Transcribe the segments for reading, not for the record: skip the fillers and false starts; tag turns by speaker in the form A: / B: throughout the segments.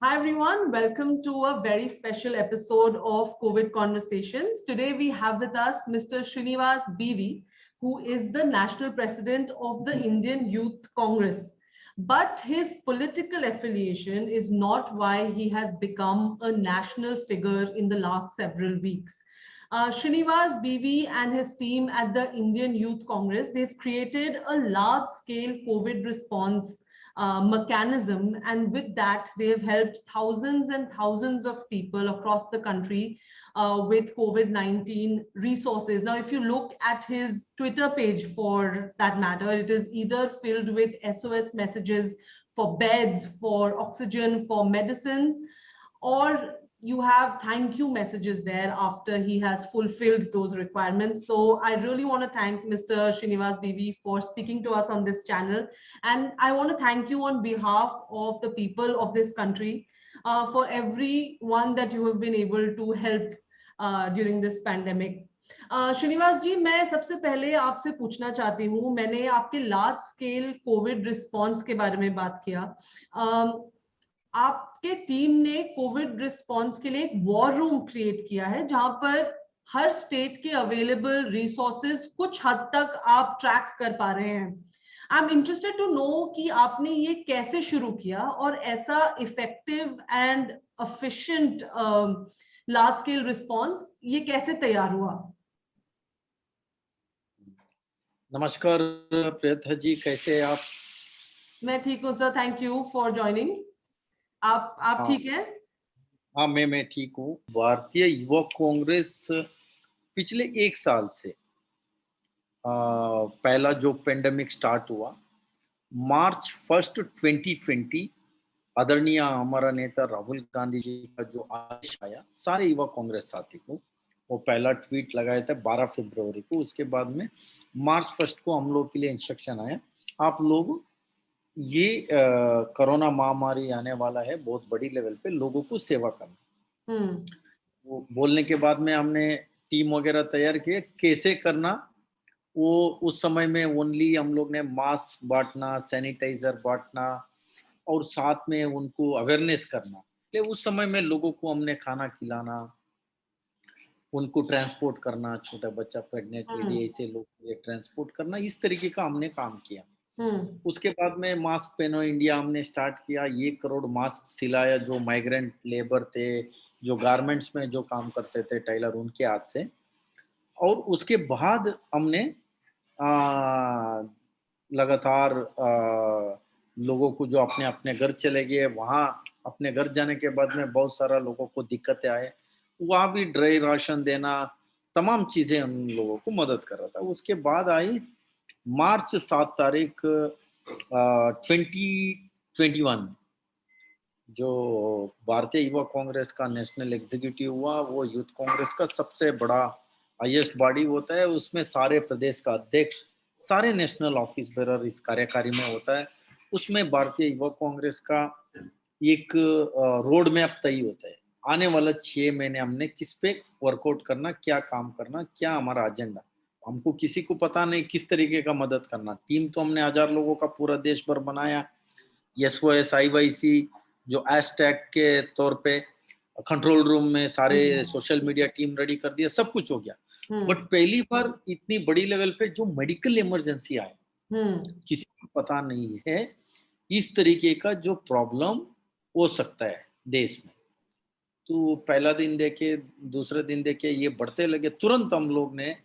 A: Hi everyone, welcome to a very special episode of COVID Conversations. Today we have with us Mr. Srinivas BV, who is the National President of the Indian Youth Congress. But his political affiliation is not why he has become a national figure in the last several weeks. Srinivas BV and his team at the Indian Youth Congress, they've created a large-scale COVID response mechanism, and with that they have helped thousands and thousands of people across the country with COVID-19 resources. Now if you look at his Twitter page, for that matter, it is either filled with SOS messages for beds, for oxygen, for medicines, or you have thank you messages there after he has fulfilled those requirements. So I really want to thank Mr. Srinivas BV for speaking to us on this channel. And I want to thank you on behalf of the people of this country for everyone that you have been able to help during this pandemic. Srinivas जी, मैं सबसे पहले आपसे पूछना चाहती हूँ, मैंने आपके large scale Covid response के बारे में बात किया। आपके टीम ने कोविड रिस्पॉन्स के लिए एक वॉर रूम क्रिएट किया है जहां पर हर स्टेट के अवेलेबल रिसोर्सेज कुछ हद तक आप ट्रैक कर पा रहे हैं। I am interested to know कि आपने ये कैसे शुरू किया और ऐसा effective and efficient large scale response ये कैसे तैयार हुआ?
B: नमस्कार प्रियता जी, कैसे आप?
A: मैं ठीक हूँ sir, thank you for joining. आप ठीक हैं?
B: हाँ, मैं ठीक हूँ। भारतीय युवा कांग्रेस पिछले एक साल से पहला जो पेंडेमिक स्टार्ट हुआ मार्च 1 2020, आदरणीय हमारा नेता राहुल गांधी जी का जो आदेश आया सारे युवा कांग्रेस साथी को, वो पहला ट्वीट लगाया था 12 फरवरी को। उसके बाद में मार्च 1 को हम लोग के लिए इंस्ट्रक्शन आया, आप लोग ये कोरोना महामारी आने वाला है, बहुत बड़ी लेवल पे लोगों को सेवा करना। वो बोलने के बाद में हमने टीम वगैरह तैयार किए, कैसे करना। वो उस समय में ओनली हम लोग ने मास्क बांटना, सैनिटाइजर बांटना और साथ में उनको अवेयरनेस करना। उस समय में लोगों को हमने खाना खिलाना, उनको ट्रांसपोर्ट करना, छोटा बच्चा प्रेग्नेंट लेडी ऐसे लोग को ट्रांसपोर्ट करना, इस तरीके का हमने काम किया। उसके बाद में मास्क पहनो इंडिया हमने स्टार्ट किया, 1 करोड़ मास्क सिलाया जो माइग्रेंट लेबर थे, जो गारमेंट्स में जो काम करते थे टेलर, उनके हाथ से। और उसके बाद हमने लगातार लोगों को जो अपने अपने घर चले गए, वहाँ अपने घर जाने के बाद में बहुत सारा लोगों को दिक्कतें आए, वहाँ भी ड्राई राशन देना, तमाम चीज़ें हम लोगों को मदद कर रहा था। उसके बाद आई मार्च 7 तारीख 2021 जो भारतीय युवा कांग्रेस का नेशनल एग्जीक्यूटिव हुआ, वो यूथ कांग्रेस का सबसे बड़ा हाईएस्ट बॉडी होता है। उसमें सारे प्रदेश का अध्यक्ष, सारे नेशनल ऑफिस बेरर इस कार्यकारी में होता है। उसमें भारतीय युवा कांग्रेस का एक रोड मैप तय होता है, आने वाला 6 महीने हमने किस पे वर्कआउट करना, क्या काम करना, क्या हमारा एजेंडा। हमको किसी को पता नहीं किस तरीके का मदद करना। टीम तो हमने 1000 लोगों का पूरा देश भर बनाया। SOS IYC जो हैशटैग के तौर पे कंट्रोल रूम में सारे सोशल मीडिया टीम रेडी कर दिया, सब कुछ हो गया। बट पहली बार इतनी बड़ी लेवल पे जो मेडिकल इमरजेंसी आए, किसी को पता नहीं है इस तरीके का जो प्रॉब्लम हो सकता है देश में। तो पहला दिन देखे, दूसरे दिन देखे, ये बढ़ते लगे। तुरंत हम लोग ने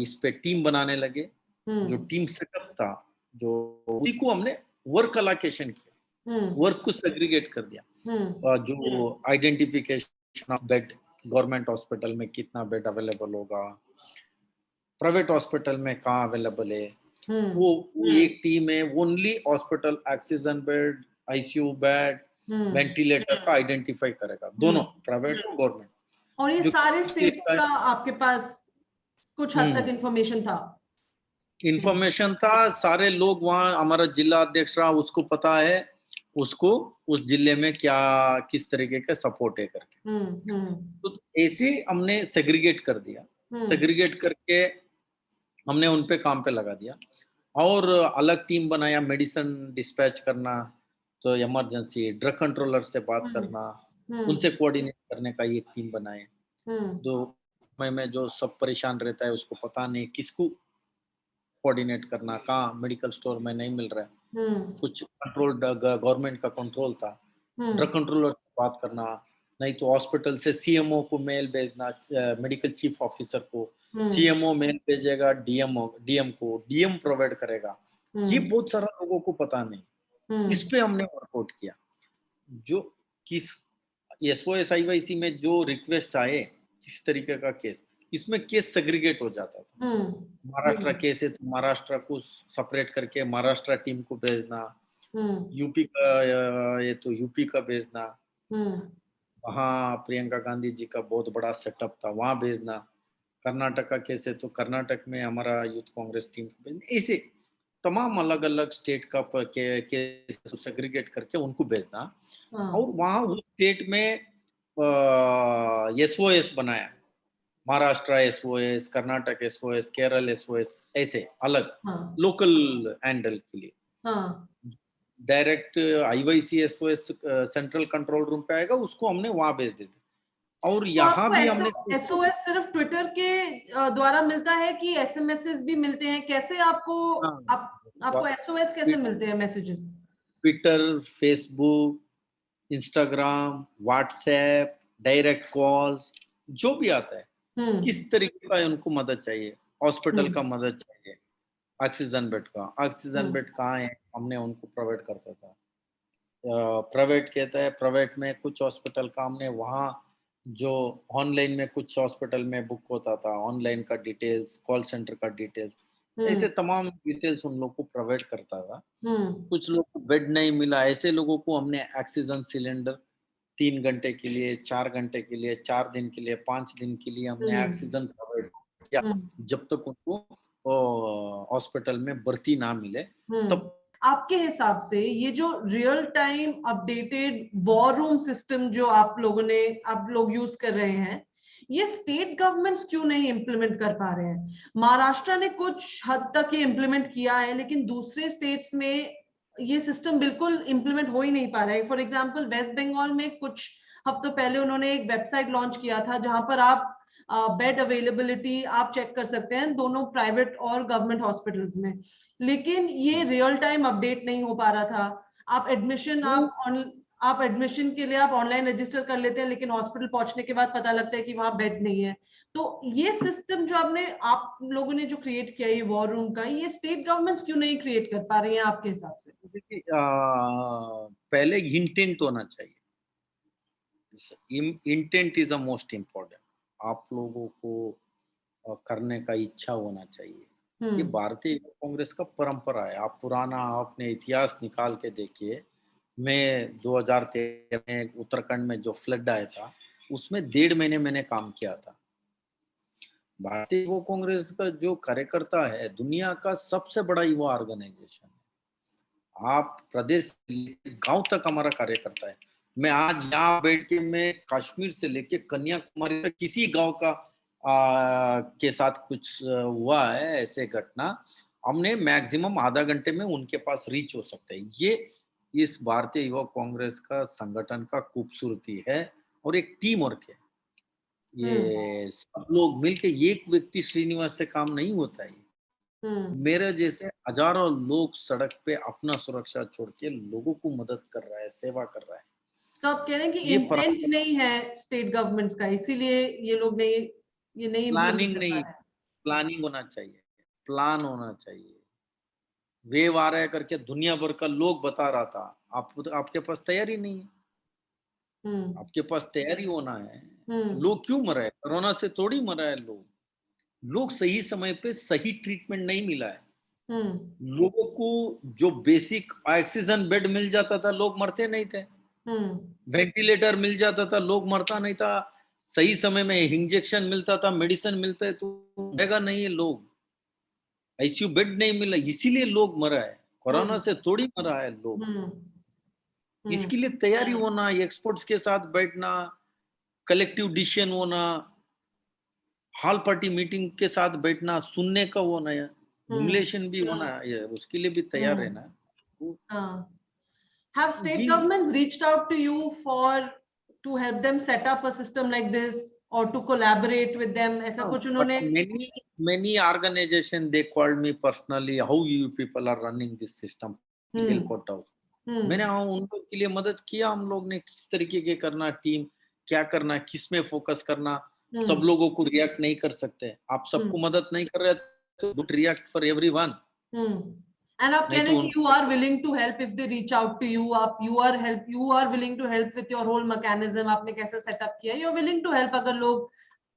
B: इस पे टीम बनाने लगे। जो टीम सेटअप था, जो उसी को हमने वर्क अलोकेशन किया, वर्क को सेग्रीगेट कर दिया। जो identification of bed, government hospital में कितना बेड अवेलेबल होगा, प्राइवेट हॉस्पिटल में कहाँ अवेलेबल है, वो एक टीम है। Only hospital oxygen bed, ICU bed, ventilator का आइडेंटिफाई करेगा, दोनों प्राइवेट और गवर्नमेंट।
A: और ये सारे स्टेट्स का आपके पास कुछ हद तक इंफॉर्मेशन था। सारे लोग वहाँ, हमारा जिला अध्यक्ष रहा, उसको पता है उसको उस जिले में क्या किस तरीके का सपोर्ट है करके। तो ऐसे हमने सेग्रीगेट कर दिया। सेग्रीगेट करके हमने उन पे काम पे लगा दिया और अलग टीम बनाया, मेडिसिन डिस्पैच करना,
B: तो इमरजेंसी ड्रग कंट्रोलर से बात
A: हम्म
B: करना,
A: हम्म
B: उनसे कोऑर्डिनेट करने का एक टीम बनाए।
A: हम्म
B: जो समय में जो सब परेशान रहता है उसको पता नहीं किसको कोऑर्डिनेट करना, कहाँ मेडिकल स्टोर में नहीं मिल रहा है,
A: हम्म
B: कुछ कंट्रोल गवर्नमेंट का कंट्रोल था, ड्रग
A: हम्म
B: कंट्रोलर से बात करना, नहीं तो हॉस्पिटल से सीएमओ को मेल भेजना, मेडिकल चीफ ऑफिसर को,
A: हम्म
B: सीएमओ मेल भेजेगा डीएम को, डीएम प्रोवाइड करेगा। ये
A: हम्म
B: बहुत सारा लोगों को पता नहीं। इस
A: हम्म
B: पे हमने वर्कआउट किया। जो किस एसओएस आईवाईसी में जो रिक्वेस्ट आए, किस तरीके का केस, इसमें केस सेग्रीगेट हो जाता था।
A: हम्म
B: महाराष्ट्र
A: हम्म
B: केस है तो महाराष्ट्र को सेपरेट करके महाराष्ट्र टीम को भेजना,
A: हम्म
B: यूपी का ये तो यूपी का भेजना,
A: हम्म
B: वहाँ प्रियंका गांधी जी का बहुत बड़ा सेटअप था, वहाँ भेजना। कर्नाटक का केस है तो कर्नाटक में हमारा यूथ कांग्रेस टीम को भेजना। ऐसे तमाम अलग अलग स्टेट का केस सेग्रीगेट करके उनको भेजना, और
A: हाँ
B: वहाँ उस स्टेट में एसओएस बनाया। Maharashtra SOS, Karnataka SOS, Kerala SOS, ऐसे अलग
A: हाँ
B: लोकल हैंडल के लिए।
A: हाँ
B: direct IYC SOS central control room पे आएगा, उसको हमने वहां भेज देते। और
A: तो
B: यहाँ
A: आपको
B: भी हमने
A: एसओएस सिर्फ ट्विटर के द्वारा मिलता है कि एसएमएसेस भी मिलते हैं? कैसे आपको
B: हाँ,
A: आपको एसओएस कैसे मिलते हैं messages?
B: Twitter, Facebook, Instagram, WhatsApp, direct calls, जो भी आता है, किस
A: हम्म
B: तरीके का उनको मदद चाहिए, हॉस्पिटल का
A: हम्म
B: मदद चाहिए, ऑक्सीजन
A: हम्म
B: बेड कहाँ है, हमने उनको प्रोवाइड करता था। प्राइवेट कहता है, प्राइवेट में कुछ हॉस्पिटल का हमने वहाँ जो ऑनलाइन में कुछ हॉस्पिटल में बुक होता था, ऑनलाइन का डिटेल्स, कॉल सेंटर का डिटेल्स,
A: हम्म
B: ऐसे तमाम डिटेल्स उन लोग को प्रोवाइड करता था।
A: हम्म
B: कुछ लोग को बेड नहीं मिला, ऐसे लोगों को हमने ऑक्सीजन सिलेंडर 3 घंटे के लिए, 4 घंटे के लिए, 4 दिन के लिए, 5 दिन के लिए हमने
A: हम्म
B: ऑक्सीजन प्रोवाइड किया,
A: हम्म
B: जब तक उनको हॉस्पिटल में भर्ती ना मिले
A: हम्म।
B: तब।
A: आपके हिसाब से ये जो real time updated war room system जो आप लोग यूज कर रहे हैं, ये स्टेट गवर्नमेंट्स क्यों नहीं इम्प्लीमेंट कर पा रहे हैं? महाराष्ट्र ने कुछ हद तक ये इम्प्लीमेंट किया है, लेकिन दूसरे स्टेट्स में ये सिस्टम बिल्कुल इम्प्लीमेंट हो ही नहीं पा रहा है। फॉर एग्जाम्पल वेस्ट बंगाल में कुछ हफ्तों पहले उन्होंने एक वेबसाइट लॉन्च किया था जहां पर आप बेड अवेलेबिलिटी आप चेक कर सकते हैं दोनों प्राइवेट और गवर्नमेंट हॉस्पिटल्स में, लेकिन ये रियल टाइम अपडेट नहीं हो पा रहा था। आप एडमिशन
B: वो
A: आप एडमिशन के लिए आप ऑनलाइन रजिस्टर कर लेते हैं, लेकिन हॉस्पिटल पहुंचने के बाद पता लगता है कि वहां बेड नहीं है। तो ये सिस्टम जो आप लोगों ने जो क्रिएट किया है, ये वॉर रूम का, ये स्टेट गवर्नमेंट्स क्यों नहीं क्रिएट कर पा रही हैं आपके हिसाब से?
B: देखिए, पहले इंटेंट होना चाहिए। Intent is the most important. आप लोगों को करने का इच्छा होना चाहिए। ये
A: हम्म
B: भारतीय युवा कांग्रेस का परंपरा है। आप पुराना आपने इतिहास निकाल के देखिए। मैं 2013 में उत्तराखंड में जो फ्लड आया था, उसमें 1.5 महीने मैंने काम किया था। भारतीय युवा कांग्रेस का जो कार्यकर्ता है, दुनिया का सबसे बड़ा युवा ऑर्गेनाइजेशन है। आप प्रदेश से लेके गांव तक हमारा कार्यकर्ता है। मैं आज यहाँ बैठ के मैं कश्मीर से लेके कन्याकुमारी तक किसी गांव का के साथ कुछ हुआ है ऐसे घटना, हमने मैक्सिमम आधा घंटे में उनके पास रीच हो सकते हैं। ये इस भारतीय युवा कांग्रेस का संगठन का खूबसूरती है, और एक टीम वर्क है।
A: हम्म
B: ये सब लोग मिलके, एक व्यक्ति श्रीनिवास से काम नहीं होता है।
A: हम्म।
B: मेरे जैसे हजारों लोग सड़क पे अपना सुरक्षा छोड़ के लोगों को मदद कर रहा है, सेवा कर रहा है।
A: तो आप कह रहे हैं कि
B: ये
A: इंटेंट नहीं है स्टेट गवर्नमेंट्स का, इसीलिए ये नहीं इम्प्लीमेंट
B: प्लानिंग
A: कर पा
B: नहीं,
A: रहे हैं?
B: प्लानिंग होना चाहिए, प्लान होना चाहिए। वेव आ रहा है करके दुनिया भर का लोग बता रहा था, आपके पास तैयारी नहीं है।
A: हम्म
B: आपके पास तैयारी होना है।
A: हम्म
B: लोग क्यों मरा है? कोरोना से थोड़ी मरा है लोग। लोग सही समय पे सही ट्रीटमेंट नहीं मिला है।
A: हम्म
B: लोगों को जो बेसिक ऑक्सीजन बेड मिल जाता था, लोग मरते नहीं थे।
A: हम्म
B: वेंटिलेटर मिल जाता था, लोग मरता नहीं था। सही समय में इंजेक्शन मिलता था, मेडिसिन मिलता है तो मरेगा नहीं है लोग। आईसीयू बेड नहीं मिला, इसीलिए लोग मरा है। कोरोना
A: हम्म
B: से थोड़ी मरा है लोग।
A: हम्म हम्म
B: इसके लिए तैयारी होना, एक्सपर्ट्स के साथ बैठना, कलेक्टिव डिसीजन होना, हॉल पार्टी मीटिंग के साथ बैठना, सुनने का होना,
A: हम्म
B: ह्यूमिलेशन भी होना, ये उसके लिए भी तैयार
A: हम्म।
B: रहना। वो
A: हाँ, Have state
B: ji
A: governments reached out to you to help them set up a system like this or to collaborate with them? ऐसा कुछ
B: but
A: उन्होंने?
B: many organization they called me personally, how you people are running this system, please help
A: hmm
B: out out. मैंने
A: हम्म
B: हाँ उन लोग के लिए मदद किया, हम लोग ने किस तरीके के करना, टीम क्या करना, किस में फोकस करना, सब
A: हम्म
B: लोगों को रिएक्ट नहीं कर सकते, आप सबको
A: हम्म
B: मदद नहीं कर रहे तो don't react for everyone.
A: And आप कह
B: नहीं
A: रहे
B: तो
A: हैं कि you are willing to help if they reach out to you, आप you are willing to help with your whole mechanism, आपने कैसे सेटअप किया, you are willing to help, अगर लोग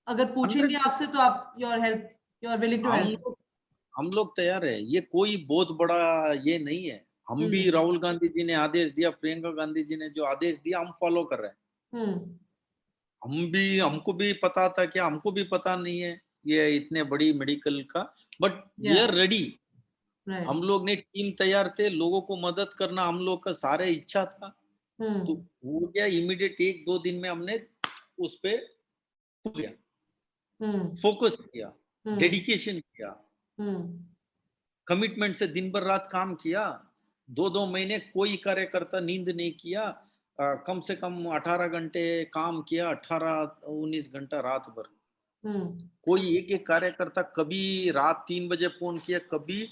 A: अगर पूछेंगे
B: 100
A: आपसे तो आप your help, you are willing to
B: हम
A: हेल्प?
B: लोग हम लोग तैयार है, ये कोई बहुत बड़ा ये नहीं है। हम भी
A: हम्म
B: राहुल गांधी जी ने आदेश दिया, प्रियंका गांधी जी ने जो आदेश दिया हम फॉलो कर रहे हैं।
A: हम्म
B: हमको भी पता था, क्या हमको भी पता नहीं है ये इतने बड़ी मेडिकल का, बट वी
A: या
B: आर रेडी।
A: राइट।
B: हम लोग ने टीम तैयार थे, लोगों को मदद करना हम लोग का सारे इच्छा था, तो
A: हम्म
B: हो गया इमीडिएट, एक दो दिन में हमने उस पे किया,
A: हम्म
B: फोकस किया,
A: हम्म
B: डेडिकेशन किया,
A: हम्म
B: कमिटमेंट से दिन भर रात काम किया। दो दो महीने कोई कार्यकर्ता नींद नहीं किया, कम से कम 18 घंटे काम किया, 18-19 घंटा रात भर।
A: हम्म
B: कोई एक एक कार्यकर्ता कभी रात 3 बजे फोन किया, कभी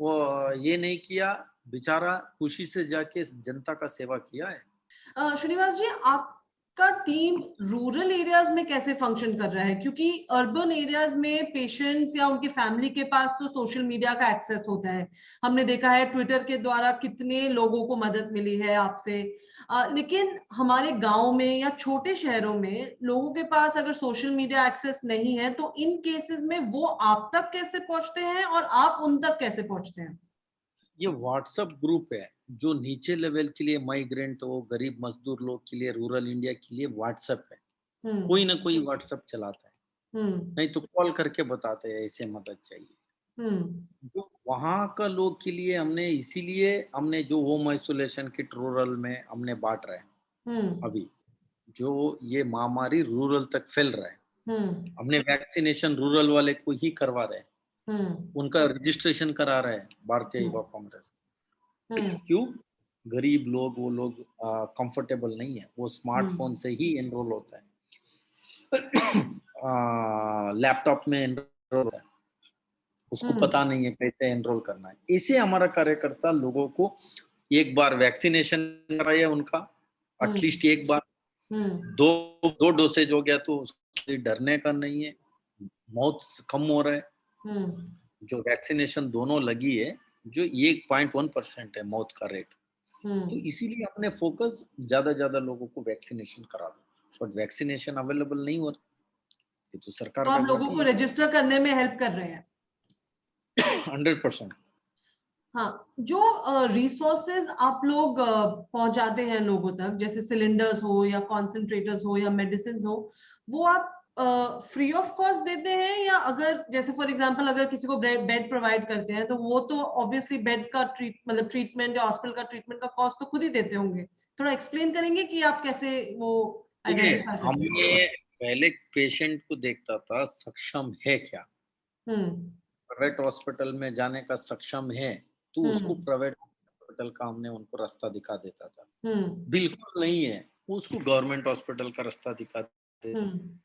B: वो ये नहीं किया, बेचारा खुशी से जाके जनता का सेवा किया है।
A: श्रीनिवास जी, आपका टीम रूरल एरियाज में कैसे फंक्शन कर रहा है? क्योंकि अर्बन एरियाज में पेशेंट्स या उनकी फैमिली के पास तो सोशल मीडिया का एक्सेस होता है, हमने देखा है ट्विटर के द्वारा कितने लोगों को मदद मिली है आपसे, लेकिन हमारे गांव में या छोटे शहरों में लोगों के पास अगर सोशल मीडिया एक्सेस नहीं है तो इन केसेस में वो आप तक कैसे पहुंचते हैं और आप उन तक कैसे पहुंचते हैं?
B: ये व्हाट्सएप ग्रुप है जो नीचे लेवल के लिए, माइग्रेंट हो, गरीब मजदूर लोग के लिए, रूरल इंडिया के लिए व्हाट्सएप है। कोई
A: हम्म
B: ना कोई व्हाट्सएप चलाता है,
A: हम्म
B: नहीं तो कॉल करके बताते हैं ऐसे मदद चाहिए।
A: हम्म
B: जो वहाँ का लोग के लिए हमने, इसीलिए हमने जो होम आइसोलेशन किट रूरल में हमने बांट रहे हैं
A: हम्म
B: अभी, जो ये महामारी रूरल तक फैल रहा है,
A: हम्म
B: हमने वैक्सीनेशन रूरल वाले को ही करवा रहे हैं,
A: हम्म
B: उनका रजिस्ट्रेशन करा रहे हैं भारतीय
A: हम्म
B: युवा कांग्रेस।
A: हम्म
B: क्यों? गरीब लोग, वो लोग कंफर्टेबल नहीं है, वो स्मार्टफोन
A: हम्म
B: से ही एनरोल होता है, लैपटॉप में एनरोल होता है, उसको
A: हम्म
B: पता नहीं है कैसे एनरोल करना है। इसे हमारा कार्यकर्ता लोगों को एक बार वैक्सीनेशन कराइए उनका,
A: हम्म
B: एटलीस्ट एक बार,
A: हम्म
B: दो दो डोसेज हो गया तो उससे डरने का नहीं है, मौत कम हो रहा है।
A: हम्म
B: जो वैक्सीनेशन दोनों लगी है, जो 1.1% है मौत का रेट, तो
A: हम्म
B: इसीलिए अपने फोकस ज्यादा लोगों को वैक्सीनेशन करा दो, बट वैक्सीनेशन अवेलेबल नहीं हो रहा, ये तो सरकार
A: तो
B: का
A: आप लोगों
B: गलती
A: को
B: है।
A: रजिस्टर करने में हेल्प कर रहे हैं?
B: 100%।
A: हाँ, जो रिसोर्सेज आप लोग पहुंचाते हैं लोगों तक, जैसे सिलेंडर्स हो या कॉन्सेंट्रेटर्स हो या मेडिसिन हो, वो आप फ्री ऑफ कॉस्ट देते हैं, या अगर जैसे फॉर एग्जांपल अगर किसी को बेड प्रोवाइड करते हैं तो वो तो ऑब्वियसली बेड का मतलब ट्रीटमेंट या हॉस्पिटल का ट्रीटमेंट का कॉस्ट तो खुद ही देते होंगे, थोड़ा एक्सप्लेन करेंगे कि आप कैसे वो
B: देखिए,
A: आइडेंटिफाई करते हैं?
B: हमने पहले पेशेंट को देखता था सक्षम है क्या,
A: हम्म
B: प्राइवेट हॉस्पिटल में जाने का सक्षम है, तो उसको
A: हम्म
B: प्राइवेट हॉस्पिटल का हमने उनको रास्ता दिखा देता था।
A: हम्म
B: बिल्कुल नहीं है, उसको गवर्नमेंट हॉस्पिटल का रास्ता दिखा देते।
A: हम्म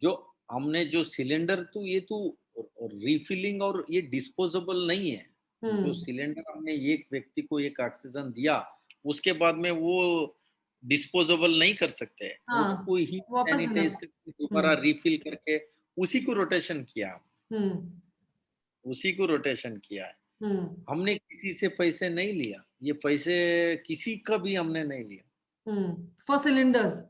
B: जो हमने जो सिलेंडर, तो ये तो रिफिलिंग और ये डिस्पोजेबल नहीं है। जो
A: हम्म
B: सिलेंडर हमने एक व्यक्ति को एक ऑक्सीजन दिया, उसके बाद में वो डिस्पोजेबल नहीं कर सकते हैं,
A: हाँ,
B: उसको ही
A: वापस देना।
B: सैनिटाइज करके दोबारा
A: हम्म
B: रिफिल करके उसी को रोटेशन किया,
A: हम्म
B: उसी को रोटेशन किया है।
A: हम्म
B: हमने किसी से पैसे नहीं लिया, ये पैसे किसी का भी हमने नहीं लिया।
A: For cylinders?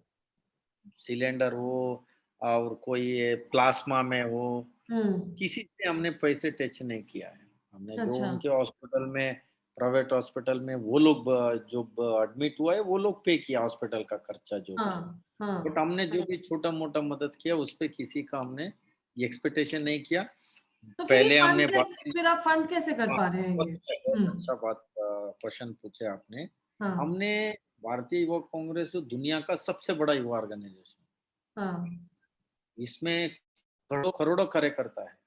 B: सिलेंडर हो और कोई प्लाज्मा में हो,
A: हम्म
B: किसी से हमने पैसे टच नहीं किया है। हमने जो
A: अच्छा।
B: उनके हॉस्पिटल में, प्राइवेट हॉस्पिटल में वो लोग जो एडमिट हुआ है, वो लोग पे किया हॉस्पिटल का खर्चा जो भी है,
A: हाँ
B: बट
A: हाँ।
B: हमने जो भी छोटा मोटा मदद किया उस पे किसी का हमने ये एक्सपेक्टेशन नहीं किया।
A: तो फिर ये
B: पहले
A: फंड
B: हमने
A: कैसे, फिर आप फंड कैसे कर
B: हाँ,
A: पा रहे हैं ये?
B: बहुत अच्छा बात क्वेश्चन पूछे आपने।
A: हाँ
B: हमने, भारतीय युवा कांग्रेस दुनिया का सबसे बड़ा युवा ऑर्गेनाइजेशन,
A: हाँ।
B: इसमें करोड़ों करोड़ों कार्यकर्ता है।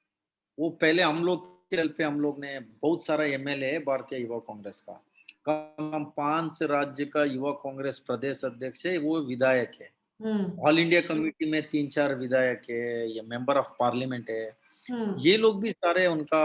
B: वो पहले हम लोग के लेवल पे हम लोग ने बहुत सारा एमएलए है भारतीय युवा कांग्रेस का, कम 5 राज्य का युवा कांग्रेस प्रदेश अध्यक्ष है, वो विधायक है।
A: हम्म
B: ऑल इंडिया कमेटी में 3-4 विधायक है, ये मेंबर ऑफ पार्लियामेंट है।
A: हम्म
B: ये लोग भी सारे उनका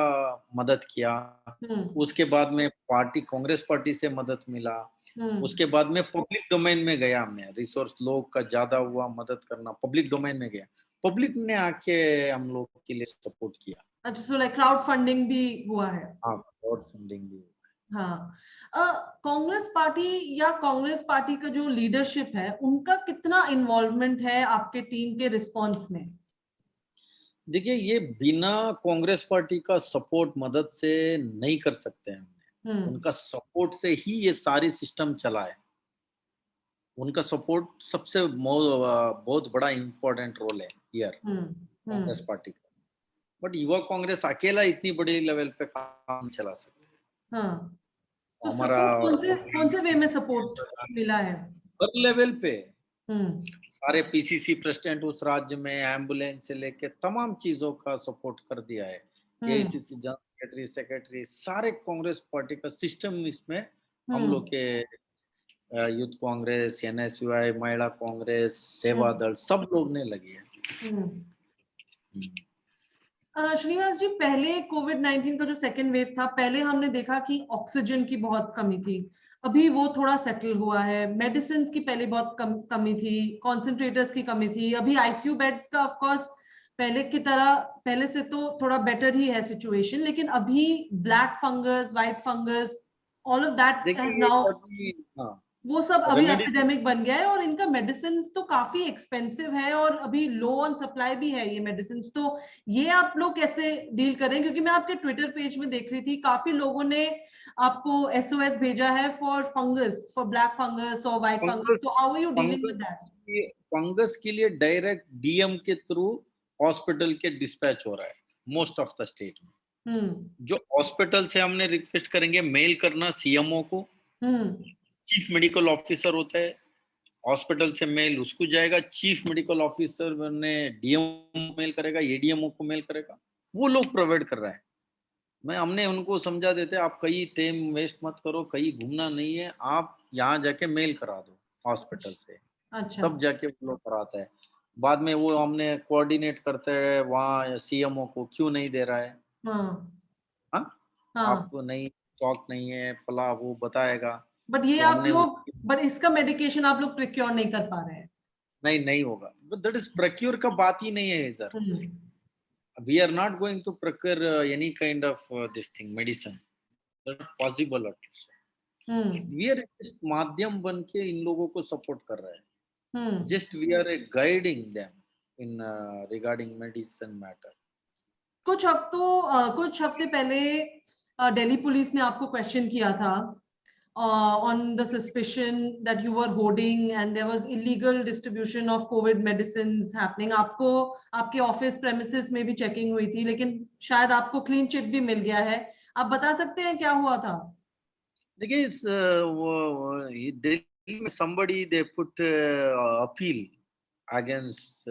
B: मदद किया।
A: हम्म
B: उसके बाद में पार्टी कांग्रेस पार्टी से मदद मिला।
A: हम्म
B: उसके बाद में पब्लिक डोमेन में गया मैं, रिसोर्स लोग का ज्यादा हुआ, मदद करना, पब्लिक डोमेन में गया। पब्लिक ने आके हम लोग के लिए सपोर्ट किया।
A: अच्छा, सो लाइक क्राउड फंडिंग भी हुआ है।
B: हाँ, क्राउड फंडिंग भी।
A: हाँ। कांग्रेस पार्टी या कांग्रेस पार्टी का जो लीडरशिप है उनका कितना इन्वॉल्वमेंट है आपके टीम के रिस्पांस में?
B: देखिए, ये बिना कांग्रेस पार्टी का सपोर्ट मदद से नहीं कर सकते हैं हमने।
A: हम्म
B: उनका सपोर्ट से ही ये सारी सिस्टम चला है। उनका सपोर्ट सबसे बहुत बड़ा इम्पोर्टेंट रोल है here,
A: hmm
B: Congress
A: hmm
B: party का। बट युवा कांग्रेस अकेला इतनी बड़ी लेवल पे काम चला सकते है।
A: हाँ, तो
B: हमारा
A: सपोर्ट कौन से वे में सपोर्ट मिला है?
B: हर लेवल पे
A: हम्म
B: सारे पीसीसी प्रेसिडेंट उस राज्य में एम्बुलेंस से लेके तमाम चीजों का सपोर्ट कर दिया है।
A: हम्म
B: एआईसीसी जनरल सेक्रेटरी सारे कांग्रेस पार्टी का सिस्टम इसमें हम
A: हम्म
B: लोग के यूथ कांग्रेस, एनएसयूआई, महिला कांग्रेस, सेवा
A: हम्म
B: दल सब लोग ने लगी है।
A: हम्म। श्रीनिवास जी, पहले कोविड-19 का जो सेकेंड वेव था, पहले हमने देखा कि ऑक्सीजन की बहुत कमी थी। अभी वो थोड़ा सेटल हुआ है। मेडिसिन की पहले बहुत कमी थी, कॉन्सेंट्रेटर्स की कमी थी। अभी आईसीयू बेड्स का ऑफ कोर्स पहले की तरह, पहले से तो थोड़ा बेटर ही है सिचुएशन, लेकिन अभी black fungus, white fungus, all of that has
B: देखिए
A: नाउ,
B: अभी, हाँ,
A: वो सब अभी
B: रेमेडी
A: एपिडेमिक बन गया है और इनका मेडिसिन तो काफी एक्सपेंसिव है और अभी लो ऑन सप्लाई भी है ये मेडिसिन। तो ये आप लोग कैसे डील करें? क्योंकि मैं आपके ट्विटर पेज में देख रही थी, काफी लोगों ने आपको एसओएस भेजा है for fungus, for black fungus और व्हाइट फंगस।
B: फंगस
A: तो how are you dealing with
B: fungus
A: that?
B: Fungus के लिए डायरेक्ट डीएम के थ्रू हॉस्पिटल के डिस्पैच हो रहा है मोस्ट ऑफ द स्टेट में।
A: हम्म
B: जो हॉस्पिटल से हमने रिक्वेस्ट करेंगे मेल करना सीएमओ को,
A: हम्म
B: चीफ मेडिकल ऑफिसर होता है, हॉस्पिटल से मेल उसको जाएगा, चीफ मेडिकल ऑफिसर ने डीएम मेल करेगा, एडीएमओ को मेल करेगा, वो लोग प्रोवाइड कर रहा है। हमने उनको समझा देते, आप कहीं टाइम वेस्ट मत करो, कहीं घूमना नहीं है, आप यहाँ जाके मेल करा दो हॉस्पिटल से,
A: अच्छा।
B: तब जाके वो लोग कराता है। बाद में वो हमने कोऑर्डिनेट करते हैं वहाँ सीएमओ को, क्यों नहीं दे रहा है,
A: हाँ
B: हाँ,
A: हाँ।
B: आपको नहीं, स्टॉक नहीं है, पला वो बताएगा।
A: बट ये
B: तो
A: आप
B: हमने
A: लोग, बट इसका मेडिकेशन आप लोग प्रिक्योर नहीं कर पा रहे हैं?
B: नहीं, नहीं होगा, दैट इज प्रोक्योर का बात ही नहीं है इधर।
A: हम्म
B: We are not going to procure any kind of this thing medicine. That's not possible at all.
A: Hmm
B: We are just माध्यम बन के इन लोगों को सपोर्ट कर रहे हैं।
A: हम्म
B: Just we are guiding them in regarding medicine matter.
A: कुछ हफ्ते पहले दिल्ली पुलिस ने आपको क्वेश्चन किया था on the suspicion that you were hoarding and there was illegal distribution of COVID medicines happening. आपको आपके ऑफिस प्रेमिसेस में भी चेकिंग हुई थी, लेकिन शायद आपको क्लीन चिट भी मिल गया है। आप बता सकते हैं क्या हुआ था?
B: देखिए इस दिल्ली में somebody they put appeal against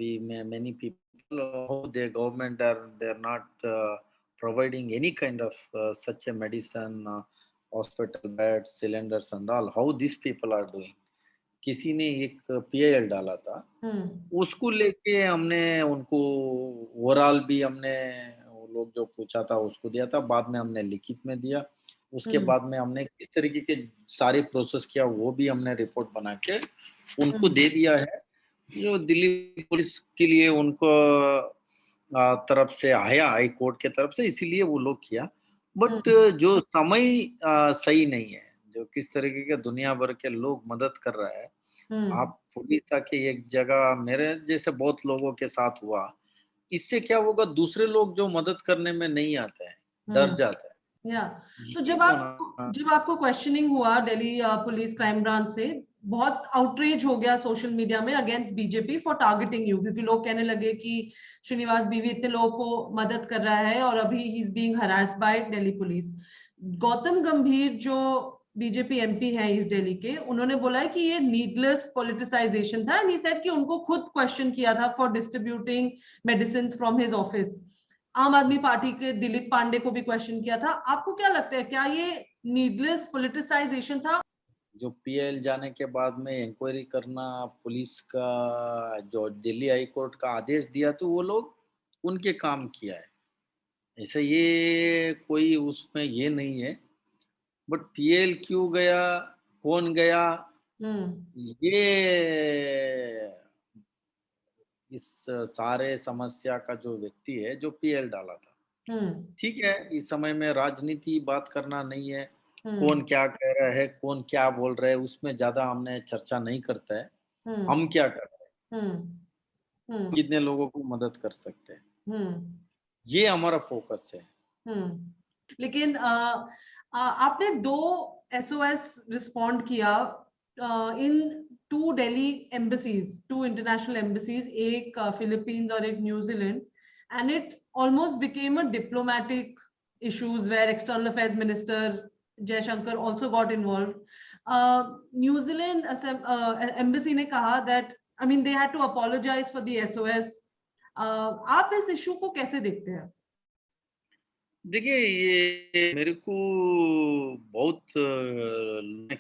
B: the many people how the government are they're not providing any kind of such a medicine, hospital beds, cylinders and all, how these people are doing. किसी ने एक PIL डाला था, उसको लेके हमने उनको overall भी हमने वो लोग जो पूछा था उसको दिया था, बाद में हमने लिखित में दिया, उसके बाद में हमने किस तरीके के सारी प्रोसेस किया वो भी हमने रिपोर्ट बना के उनको दे दिया है। जो दिल्ली पुलिस के लिए उनको तरफ से आया हाई कोर्ट के तरफ से, इसीलिए वो लोग किया। बट जो समय सही नहीं है, जो किस तरीके के दुनिया भर के लोग मदद कर रहा है, आप पुलिस के एक जगह मेरे जैसे बहुत लोगों के साथ हुआ, इससे क्या होगा, दूसरे लोग जो मदद करने में नहीं आते हैं, डर जाते हैं।
A: या तो
B: ये होना
A: जब आपको क्वेश्चनिंग हुआ दिल्ली पुलिस क्राइम ब्रांच से, बहुत आउटरीच हो गया सोशल मीडिया में against BJP for targeting you, क्योंकि लोग कहने लगे कि श्रीनिवास बीवी इतने लोगों को मदद कर रहा है और अभी ही is being harassed by Delhi police. Gautam Gambhir जो बीजेपी एमपी हैं इस दिल्ली के, उन्होंने बोला है कि ये नीडलेस पॉलिटिसाइजेशन था एंड ही सेड कि उनको खुद क्वेश्चन किया था for distributing medicine from his office. आम आदमी पार्टी के दिलीप पांडे को भी क्वेश्चन किया था। आपको क्या लगता है, क्या ये नीडलेस पॉलिटिसाइजेशन था?
B: जो पीएल जाने के बाद में इंक्वायरी करना, पुलिस का जो दिल्ली हाई कोर्ट का आदेश दिया, तो वो लोग उनके काम किया है, ऐसे ये कोई उसमें ये नहीं है। बट पीएल क्यों गया, कौन गया, ये इस सारे समस्या का जो व्यक्ति है, जो पीएल डाला था, ठीक है, इस समय में राजनीति बात करना नहीं है, कौन क्या कह रहा है, कौन क्या बोल रहा है, उसमें ज्यादा हमने चर्चा नहीं करता है। हम क्या कर रहे हैं, कितने लोगों को मदद कर सकते हैं, ये हमारा फोकस है।
A: लेकिन आपने 2 SOS रिस्पॉन्ड किया इन 2 दिल्ली एम्बेसीज, 2 इंटरनेशनल एम्बेसीज, एक फिलीपींस और एक New Zealand, and it almost became a diplomatic issues where external affairs minister Jaishankar also got involved. New Zealand embassy ने कहा that, I mean, they had to apologize for the SOS. आप इस issue को कैसे देखते हैं?
B: देखिए, ये मेरे को बहुत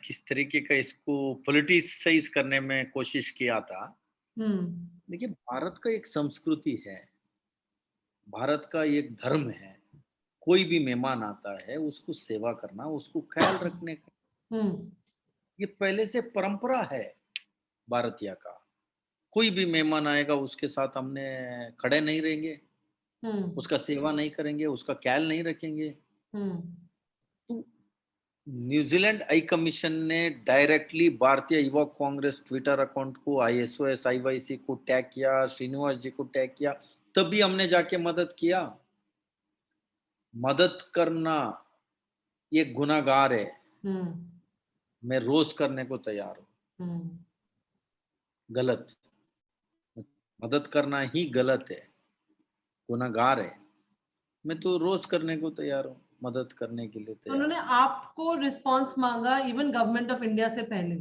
B: किस तरीके का इसको पॉलिटिसाइज करने में कोशिश किया था। देखिए, भारत का एक संस्कृति है, भारत का एक धर्म है, कोई भी मेहमान आता है उसको सेवा करना, उसको ख्याल रखने का, ये पहले से परंपरा है भारतीय का। कोई भी मेहमान आएगा उसके साथ हमने खड़े नहीं रहेंगे, उसका सेवा नहीं करेंगे, उसका ख्याल नहीं रखेंगे। तो न्यूजीलैंड हाई कमीशन ने directly Bharatiya Yuva Congress Twitter account को, ISOS IYC को टैग किया, श्रीनिवास जी को टैग किया, तभी हमने जाके मदद किया। मदद करना ये गुनाहगार है, मैं रोज करने को तैयार हूँ। गलत, मदद करना ही गलत है, गुनाहगार है, मैं तो रोज करने को तैयार हूँ, मदद करने के लिए तैयार।
A: उन्होंने आपको रिस्पांस मांगा इवन गवर्नमेंट ऑफ इंडिया से पहले,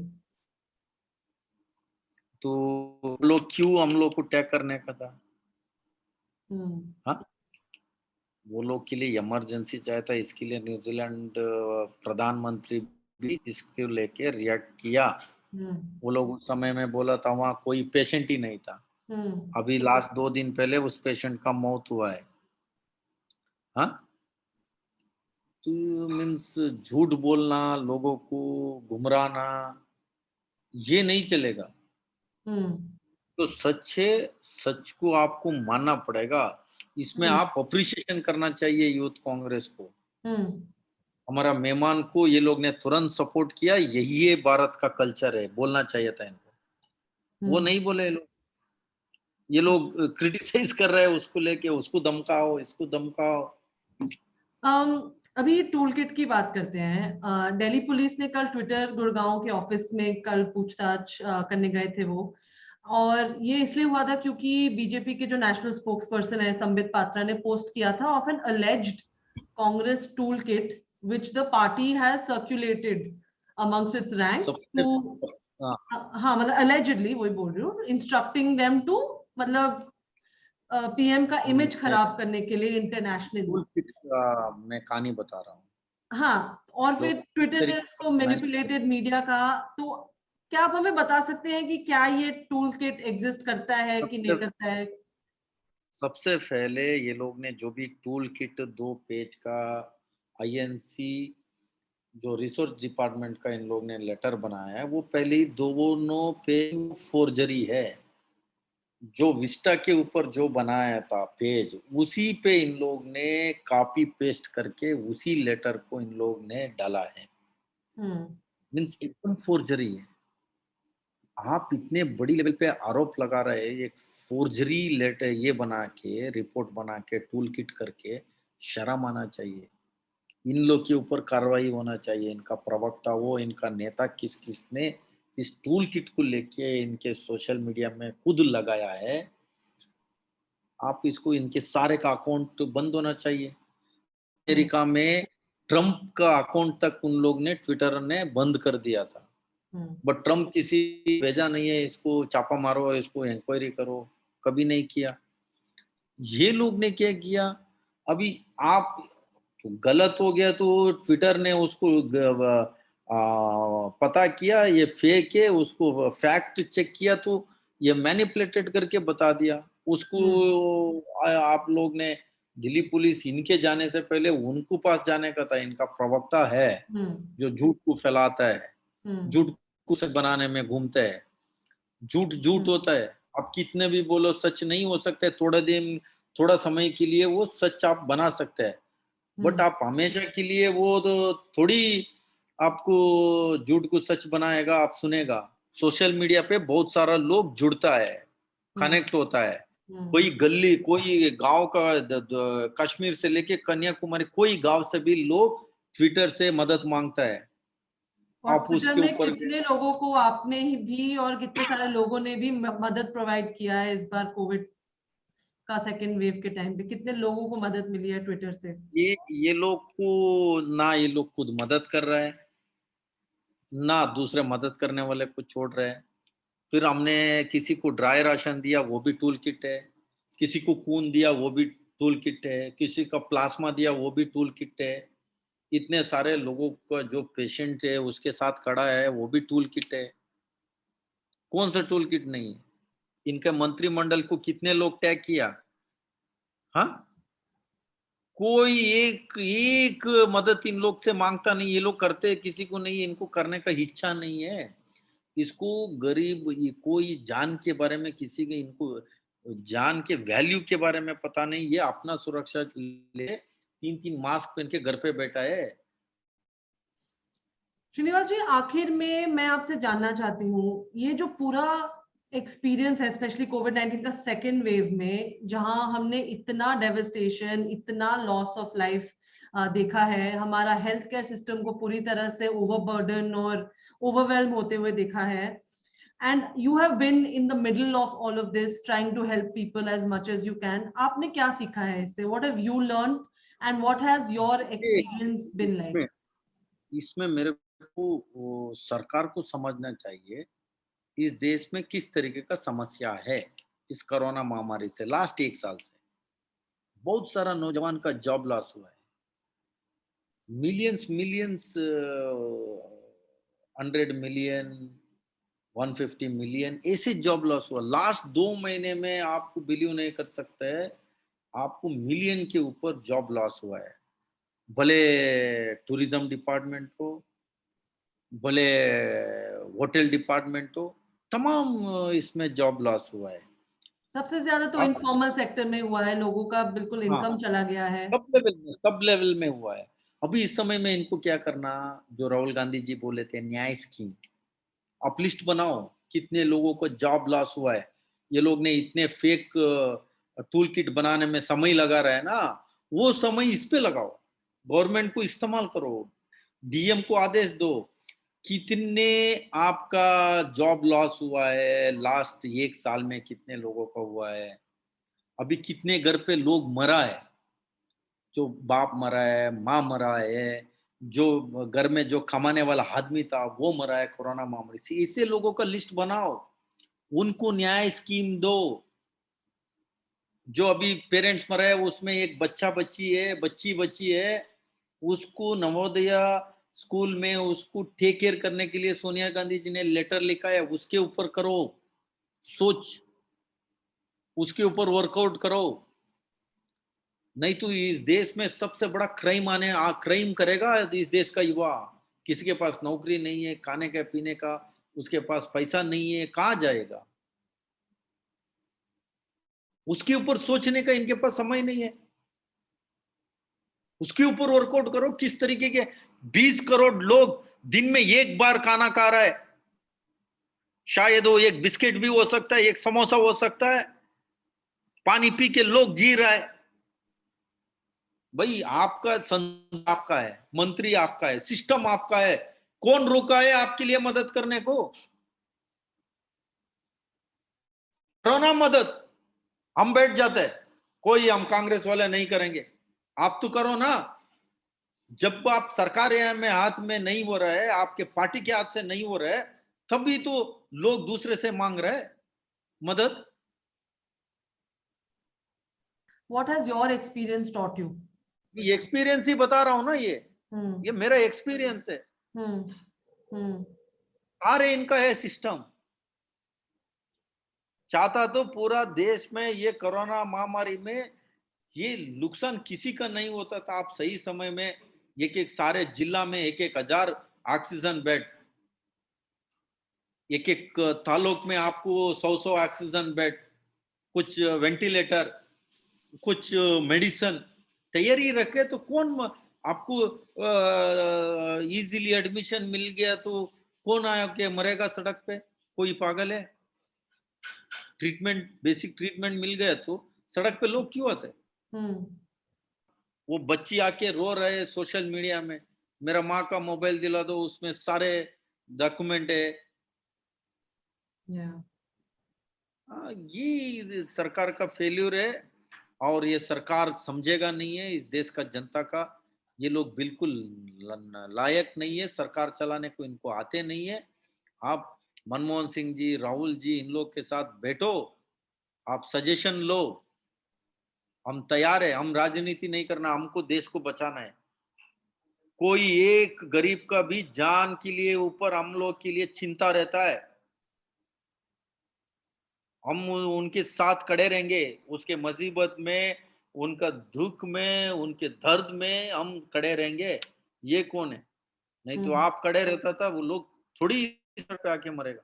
B: तो लोग क्यों हम लोग को टैग करने का था? हाँ, वो लोग के लिए इमरजेंसी चाहिए था, इसके लिए न्यूजीलैंड प्रधानमंत्री भी इसको लेके रिएक्ट किया। वो लोग उस समय में बोला था वहां कोई पेशेंट ही नहीं था, अभी लास्ट 2 दिन पहले उस पेशेंट का मौत हुआ है। हाँ, तो मीन्स झूठ बोलना, लोगों को गुमराहना, ये नहीं चलेगा। तो सच है, सच को आपको मानना पड़ेगा, इसमें आप अप्रिशिएशन करना चाहिए यूथ कांग्रेस को। हमारा मेहमान को ये लोग ने तुरंत सपोर्ट किया, यही है भारत का कल्चर है, बोलना चाहिए था इनको, वो नहीं बोले लोग। ये लोग क्रिटिसाइज कर रहे हैं उसको लेके, उसको धमकाओ, इसको धमकाओ।
A: अभी टूल किट की बात करते हैं। दिल्ली पुलिस ने कल ट्विटर गुड़गांव के ऑफिस में कल पूछताछ करने गए थे वो, और ये इसलिए हुआ था क्योंकि बीजेपी के जो नेशनल स्पोक्स पर्सन है संबित पात्रा ने पोस्ट किया था of an alleged Congress toolkit which the party has circulated amongst its ranks to, हाँ मतलब allegedly, वही बोल रही हूँ, instructing them to, मतलब पीएम का इमेज खराब करने के लिए इंटरनेशनली।
B: मैं कहानी बता रहा हूँ।
A: हाँ, और फिर ट्विटर ने इसको मैनिपुलेटेड मीडिया कहा। तो क्या आप हमें बता सकते हैं कि क्या ये टूल किट एग्जिस्ट करता है कि नहीं करता है?
B: सबसे पहले ये लोग ने जो भी टूल किट 2 पेज का INC जो रिसोर्स डिपार्टमेंट का इन लोग ने लेटर बनाया है, वो पहले ही दोनों पेज फोर्जरी है। जो विस्टा के ऊपर जो बनाया था पेज, उसी पे इन लोग ने कॉपी पेस्ट करके उसी लेटर को इन लोग ने डाला है। मीन्स एकदम फोर्जरी है। आप इतने बड़ी लेवल पे आरोप लगा रहे हैं, एक फोर्जरी लेटर ये बना के, रिपोर्ट बना के, टूल किट करके, शर्म आना चाहिए। इन लोग के ऊपर कार्रवाई होना चाहिए। इनका प्रवक्ता वो, इनका नेता किस किसने इस टूल किट को लेके इनके सोशल मीडिया में खुद लगाया है, आप इसको, इनके सारे का अकाउंट बंद होना चाहिए। अमेरिका में ट्रंप का अकाउंट तक उन लोग ने, ट्विटर ने बंद कर दिया था, बट ट्रंप किसी भेजा नहीं है इसको छापा मारो, इसको इंक्वायरी करो, कभी नहीं किया। ये लोग ने क्या किया, अभी आप तो गलत हो गया तो ट्विटर ने उसको पता किया ये फेक है, उसको फैक्ट चेक किया तो ये मैनिपुलेटेड करके बता दिया उसको। आप लोग ने दिल्ली पुलिस इनके जाने से पहले उनको पास जाने का था। इनका प्रवक्ता है जो झूठ को फैलाता है, झूठ को सच बनाने में घूमता है। झूठ झूठ होता है, आप कितने भी बोलो सच नहीं हो सकता है। थोड़ा दिन, थोड़ा समय के लिए वो सच आप बना सकते हैं, बट आप हमेशा के लिए वो तो थोड़ी आपको झूठ को सच बनाएगा। आप सुनेगा सोशल मीडिया पे बहुत सारा लोग जुड़ता है, कनेक्ट होता है। कोई गली, कोई गांव का कश्मीर से लेके कन्याकुमारी, कोई गांव से भी लोग ट्विटर से मदद मांगता है।
A: और
B: आप
A: ट्विटर
B: उसके
A: में
B: ऊपर
A: कितने लोगों को आपने भी और कितने सारे लोगों ने भी मदद प्रोवाइड किया है इस बार कोविड का सेकेंड वेव के टाइम पे? कितने लोगों को मदद मिली है ट्विटर से?
B: ये लोग को ना, ये लोग खुद मदद कर रहे हैं ना दूसरे मदद करने वाले को छोड़ रहे हैं। फिर हमने किसी को ड्राई राशन दिया, वो भी टूल किट है। किसी को खून दिया, वो भी टूल किट है। किसी का प्लाज्मा दिया, वो भी टूल किट है। इतने सारे लोगों का जो पेशेंट है उसके साथ खड़ा है, वो भी टूल किट है। कौन सा टूल किट नहीं है? इनके मंत्रिमंडल को कितने लोग टैग किया? हाँ, कोई एक एक मदद इन लोग से मांगता नहीं। ये लोग करते किसी को नहीं, इनको करने का इच्छा नहीं है। इसको गरीब, ये कोई जान के बारे में किसी के, इनको जान के वैल्यू के बारे में पता नहीं। ये अपना सुरक्षा के लिए 3-3 मास्क पहन के घर पे बैठा है।
A: श्रीनिवास जी, आखिर में मैं आपसे जानना चाहती हूँ, ये जो पूरा एक्सपीरियंस है स्पेशली कोविड-19 का सेकेंड वेव में, जहां हमने इतना डेवस्टेशन, इतना लॉस ऑफ लाइफ देखा है, हमारा हेल्थ केयर सिस्टम को पूरी तरह से ओवरबर्डन और ओवरवेल्म होते हुए देखा है, and you have been in the middle of all of this trying to help people as much as you can. आपने क्या सीखा है इससे? What have you learned and what has your experience been like?
B: इसमें इसमें मेरे को सरकार को समझना चाहिए इस देश में किस तरीके का समस्या है। इस कोरोना महामारी से लास्ट 1 साल से बहुत सारा नौजवान का जॉब लॉस हुआ है। मिलियंस मिलियंस, 100 मिलियन, 150 मिलियन ऐसे जॉब लॉस हुआ लास्ट 2 महीने में। आपको बिलीव नहीं कर सकते है, आपको मिलियन के ऊपर जॉब लॉस हुआ है। भले टूरिज्म डिपार्टमेंट हो, भले होटल डिपार्टमेंट हो, तमाम इसमें जॉब लॉस हुआ है।
A: सबसे ज्यादा तो
B: आप,
A: इनफॉर्मल सेक्टर में हुआ है, लोगों का बिल्कुल इनकम
B: हाँ,
A: चला गया है।
B: सब लेवल में हुआ है। अभी इस समय में इनको क्या करना, जो राहुल गांधी जी बोले थे न्याय स्कीम, आप लिस्ट बनाओ कितने लोगों को जॉब लॉस हुआ है। ये लोग ने इतने फेक टूल किट बनाने में समय लगा रहा है ना, वो समय इस पे लगाओ, गवर्नमेंट को इस्तेमाल करो, डीएम को आदेश दो। कितने आपका जॉब लॉस हुआ है लास्ट 1 साल में, कितने लोगों का हुआ है? अभी कितने घर पे लोग मरा है, जो बाप मरा है, माँ मरा है, जो घर में जो कमाने वाला आदमी था वो मरा है कोरोना महामारी से। ऐसे लोगों का लिस्ट बनाओ, उनको न्याय स्कीम दो। जो अभी पेरेंट्स मरा है उसमें एक बच्चा बच्ची है, बच्ची बच्ची है, उसको नवोदय स्कूल में उसको टेक केयर करने के लिए सोनिया गांधी जी ने लेटर लिखा है। उसके ऊपर करो सोच, उसके ऊपर वर्कआउट करो। नहीं तो इस देश में सबसे बड़ा क्राइम क्राइम करेगा इस देश का युवा। किसी के पास नौकरी नहीं है, खाने का पीने का उसके पास पैसा नहीं है, कहाँ जाएगा? उसके ऊपर सोचने का इनके पास समय नहीं है। उसके ऊपर वर्कआउट करो। किस तरीके के 20 करोड़ लोग दिन में एक बार खाना खा रहा है, शायद वो एक बिस्किट भी हो सकता है, एक समोसा हो सकता है, पानी पी के लोग जी रहा है। भाई आपका संघ आपका है, मंत्री आपका है, सिस्टम आपका है, कौन रोका है आपके लिए मदद करने को? करो ना मदद। हम बैठ जाते हैं, कोई हम कांग्रेस वाले नहीं करेंगे, आप तो करो ना। जब आप सरकार में हाथ में नहीं हो रहा है, आपके पार्टी के हाथ से नहीं हो रहा है, तभी तो लोग दूसरे से मांग रहे हैं मदद।
A: What has your experience taught you?
B: ये एक्सपीरियंस ही बता रहा हूँ ना, ये मेरा एक्सपीरियंस है। सारे इनका है सिस्टम। चाहता तो पूरा देश में ये कोरोना महामारी में ये नुकसान किसी का नहीं होता था। आप सही समय में एक सारे जिला में 1,000 ऑक्सीजन बेड, एक तालुक में आपको 100 ऑक्सीजन बेड, कुछ वेंटिलेटर, कुछ मेडिसिन तैयारी रखे तो कौन आपको इजीली एडमिशन मिल गया तो कौन आया के मरेगा सड़क पे? कोई पागल है? ट्रीटमेंट, बेसिक ट्रीटमेंट मिल गया तो सड़क पे लोग क्यों आते? वो बच्ची आके रो रहे सोशल मीडिया में, मेरा माँ का मोबाइल दिला दो, उसमें सारे डॉक्यूमेंट है। ये सरकार का फेल्यूर है और ये सरकार समझेगा नहीं है इस देश का जनता का। ये लोग बिल्कुल लायक नहीं है, सरकार चलाने को इनको आते नहीं है। आप मनमोहन सिंह जी, राहुल जी, इन लोग के साथ बैठो, आप सजेशन लो। हम तैयार है, हम राजनीति नहीं करना, हमको देश को बचाना है। कोई एक गरीब का भी जान के लिए ऊपर हम लोग के लिए चिंता रहता है। हम उनके साथ खड़े रहेंगे, उसके मुसीबत में, उनका दुख में, उनके दर्द में हम खड़े रहेंगे। ये कौन है? नहीं तो आप खड़े रहता था, वो लोग थोड़ी पे आके मरेगा।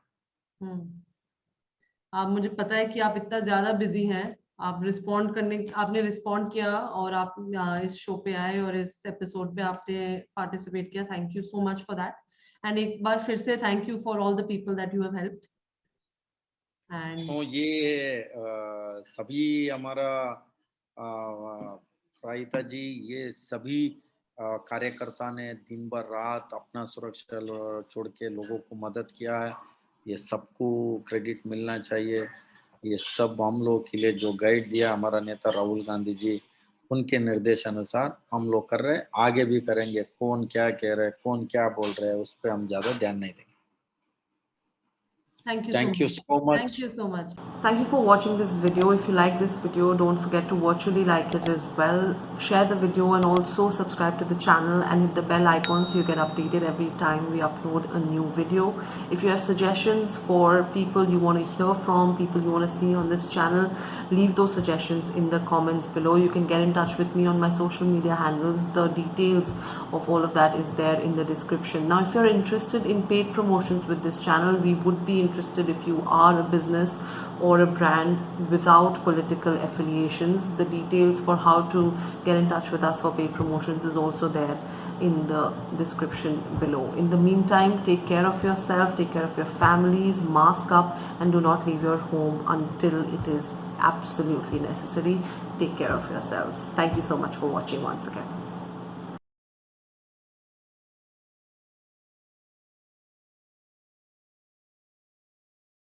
A: आप, मुझे पता है कि आप इतना ज्यादा बिजी हैं, आपने रिस्पॉन्ड किया और आप इस शो पे आए और इस एपिसोड पे आपने पार्टिसिपेट किया। Thank you so much for that. And एक बार फिर से thank you for all the people that you have helped.
B: तो ये सभी हमारा प्रायिता जी, ये सभी कार्यकर्ता ने दिन भर रात अपना सुरक्षा छोड़ के लोगों को मदद किया है। ये सबको क्रेडिट मिलना चाहिए। ये सब हम लोग के लिए जो गाइड दिया हमारा नेता राहुल गांधी जी, उनके निर्देश अनुसार हम लोग कर रहे हैं, आगे भी करेंगे। कौन क्या कह रहे हैं, कौन क्या बोल रहे हैं, उस पर हम ज्यादा ध्यान नहीं देंगे।
A: Thank you
B: so much.
A: Thank you so much. Thank you for watching this video. If you like this video, don't forget to virtually like it as well. Share the video and also subscribe to the channel and hit the bell icon so you get updated every time we upload a new video. If you have suggestions for people you want to hear from, people you want to see on this channel, leave those suggestions in the comments below. You can get in touch with me on my social media handles. The details of all of that is there in the description. Now, if you're interested in paid promotions with this channel, we would be interested if you are a business or a brand without political affiliations. The details for how to get in touch with us for paid promotions is also there in the description below. In the meantime, take care of yourself, take care of your families, mask up, and do not leave your home until it is absolutely necessary. Take care of yourselves. Thank you so much for watching once again.